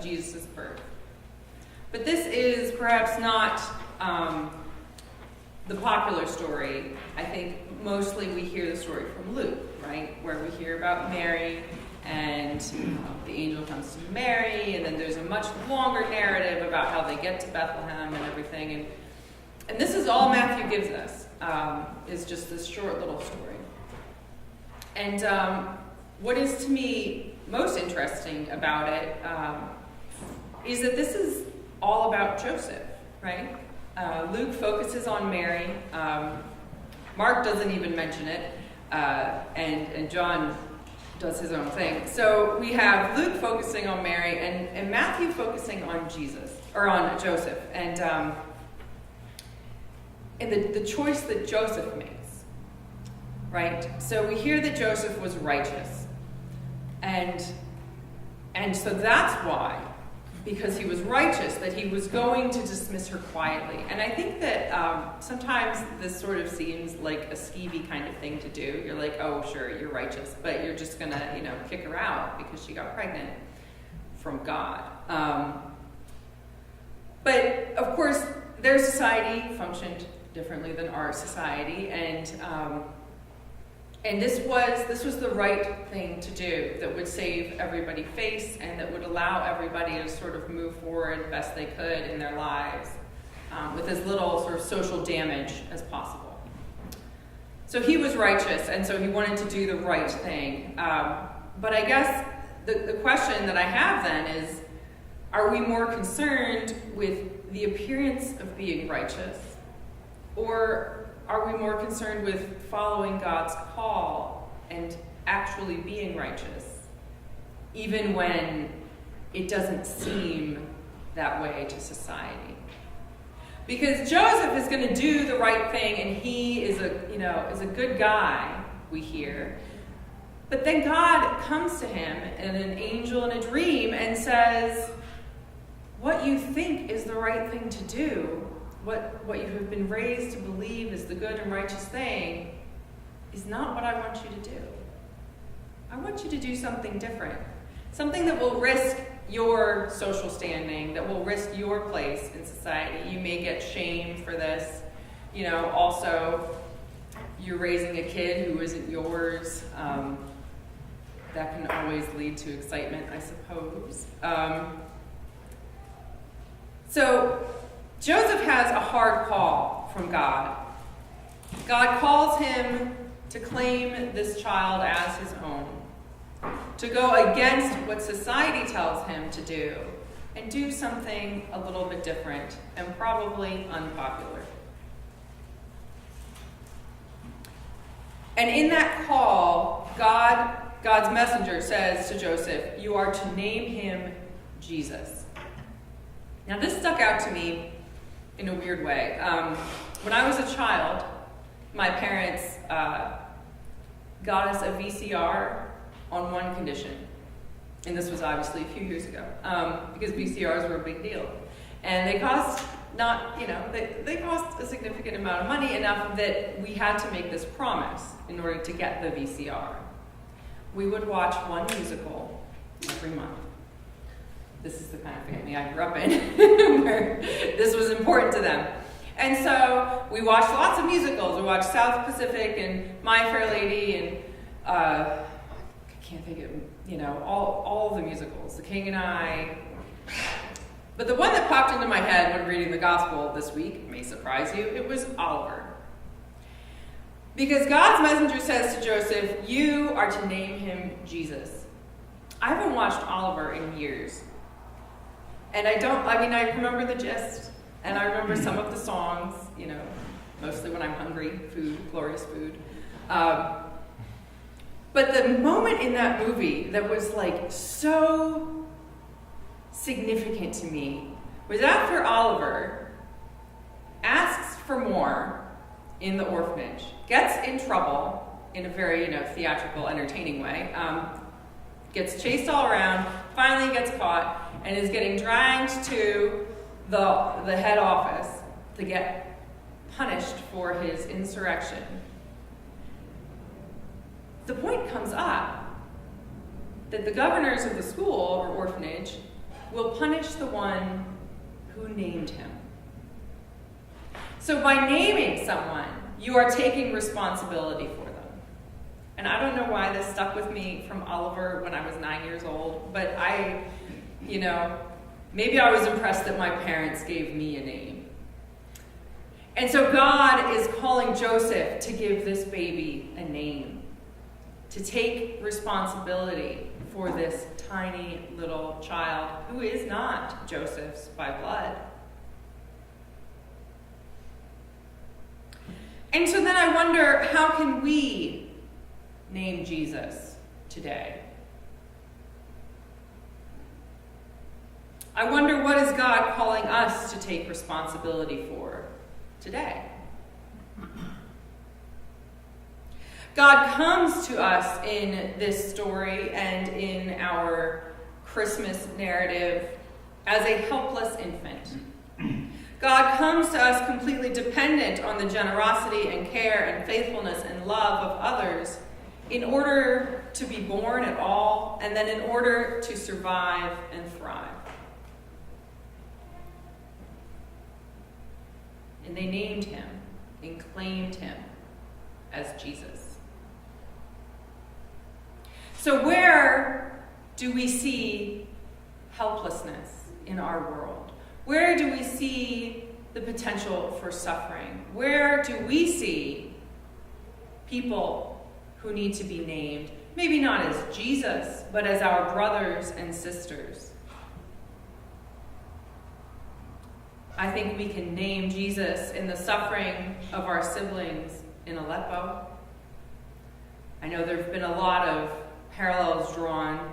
Jesus' birth. But this is perhaps not the popular story. I think mostly we hear the story from Luke, right? Where we hear about Mary and the angel comes to Mary, and then there's a much longer narrative about how they get to Bethlehem and everything. And this is all Matthew gives us, is just this short little story. And what is to me most interesting about it is that this is all about Joseph, right? Luke focuses on Mary. Mark doesn't even mention it, and John does his own thing. So we have Luke focusing on Mary and Matthew focusing on Jesus, or on Joseph, and the choice that Joseph makes, right? So we hear that Joseph was righteous, and so that's why, because he was righteous, that he was going to dismiss her quietly. And I think that sometimes this sort of seems like a skeevy kind of thing to do. You're like, oh, sure, you're righteous, but you're just going to, kick her out because she got pregnant from God. But, of course, their society functioned differently than our society, and this was the right thing to do that would save everybody face and that would allow everybody to sort of move forward best they could in their lives with as little sort of social damage as possible. So he was righteous, and so he wanted to do the right thing. But I guess the question that I have then is, are we more concerned with the appearance of being righteous, or are we more concerned with following God's call and actually being righteous, even when it doesn't seem that way to society? Because Joseph is going to do the right thing, and he is a good guy, we hear. But then God comes to him in an angel in a dream and says, what you think is the right thing to do, what you have been raised to believe is the good and righteous thing, is not what I want you to do. I want you to do something different. Something that will risk your social standing, that will risk your place in society. You may get shamed for this. Also, you're raising a kid who isn't yours. That can always lead to excitement, I suppose. So Joseph has a hard call from God. God calls him to claim this child as his own, to go against what society tells him to do, and do something a little bit different and probably unpopular. And in that call, God's messenger says to Joseph, you are to name him Jesus. Now this stuck out to me in a weird way. When I was a child, my parents got us a VCR on one condition. And this was obviously a few years ago, because VCRs were a big deal. And they cost they cost a significant amount of money, enough that we had to make this promise in order to get the VCR. We would watch one musical every month. This is the kind of family I grew up in, where this was important to them. And so we watched lots of musicals. We watched South Pacific and My Fair Lady and I can't think of, all the musicals, The King and I. But the one that popped into my head when reading the gospel this week, may surprise you, it was Oliver. Because God's messenger says to Joseph, you are to name him Jesus. I haven't watched Oliver in years. And I remember the gist, and I remember some of the songs, mostly when I'm hungry, glorious food. But the moment in that movie that was so significant to me was after Oliver asks for more in the orphanage, gets in trouble in a very, theatrical, entertaining way, gets chased all around, finally gets caught, and is getting dragged to the head office to get punished for his insurrection. The point comes up that the governors of the school or orphanage will punish the one who named him. So by naming someone, you are taking responsibility for them. And I don't know why this stuck with me from Oliver when I was 9 years old, but maybe I was impressed that my parents gave me a name. And so God is calling Joseph to give this baby a name, to take responsibility for this tiny little child who is not Joseph's by blood. And so then I wonder, how can we name Jesus today? I wonder, what is God calling us to take responsibility for today? God comes to us in this story and in our Christmas narrative as a helpless infant. God comes to us completely dependent on the generosity and care and faithfulness and love of others in order to be born at all, and then in order to survive and thrive. And they named him and claimed him as Jesus. So where do we see helplessness in our world? Where do we see the potential for suffering? Where do we see people who need to be named? Maybe not as Jesus, but as our brothers and sisters. I think we can name Jesus in the suffering of our siblings in Aleppo. I know there have been a lot of parallels drawn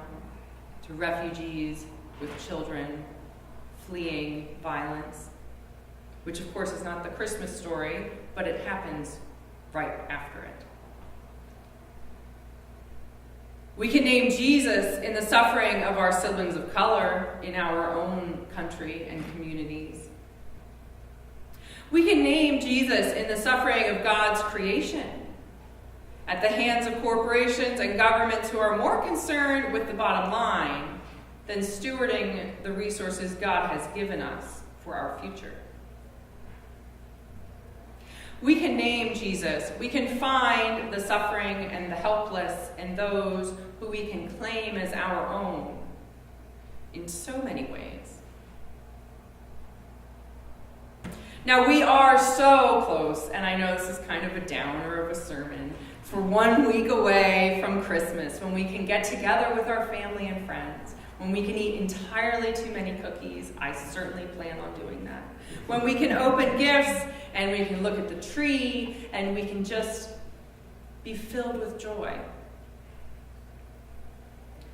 to refugees with children fleeing violence, which of course is not the Christmas story, but it happens right after it. We can name Jesus in the suffering of our siblings of color in our own country and communities. We can name Jesus in the suffering of God's creation at the hands of corporations and governments who are more concerned with the bottom line than stewarding the resources God has given us for our future. We can name Jesus. We can find the suffering and the helpless and those who we can claim as our own in so many ways. Now, we are so close, and I know this is kind of a downer of a sermon, for 1 week away from Christmas, when we can get together with our family and friends, when we can eat entirely too many cookies. I certainly plan on doing that. When we can open gifts, and we can look at the tree, and we can just be filled with joy.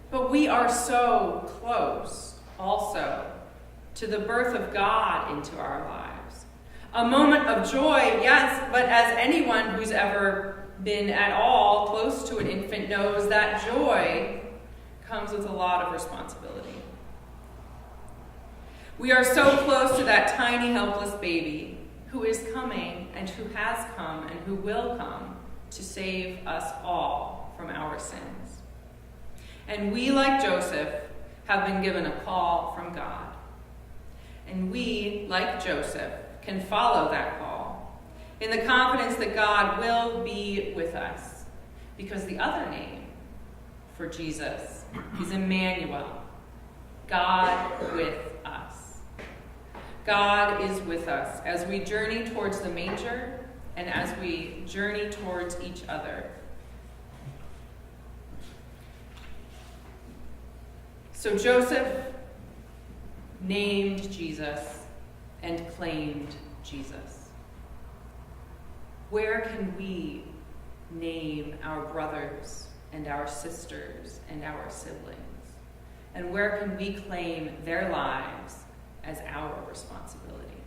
But we are so close, also, to the birth of God into our lives. A moment of joy, yes, but as anyone who's ever been at all close to an infant knows, that joy comes with a lot of responsibility. We are so close to that tiny, helpless baby who is coming and who has come and who will come to save us all from our sins. And we, like Joseph, have been given a call from God. And we, like Joseph, can follow that call in the confidence that God will be with us, because the other name for Jesus is Emmanuel, God with us. God is with us as we journey towards the manger and as we journey towards each other. So Joseph named Jesus and claimed Jesus. Where can we name our brothers and our sisters and our siblings? And where can we claim their lives as our responsibility?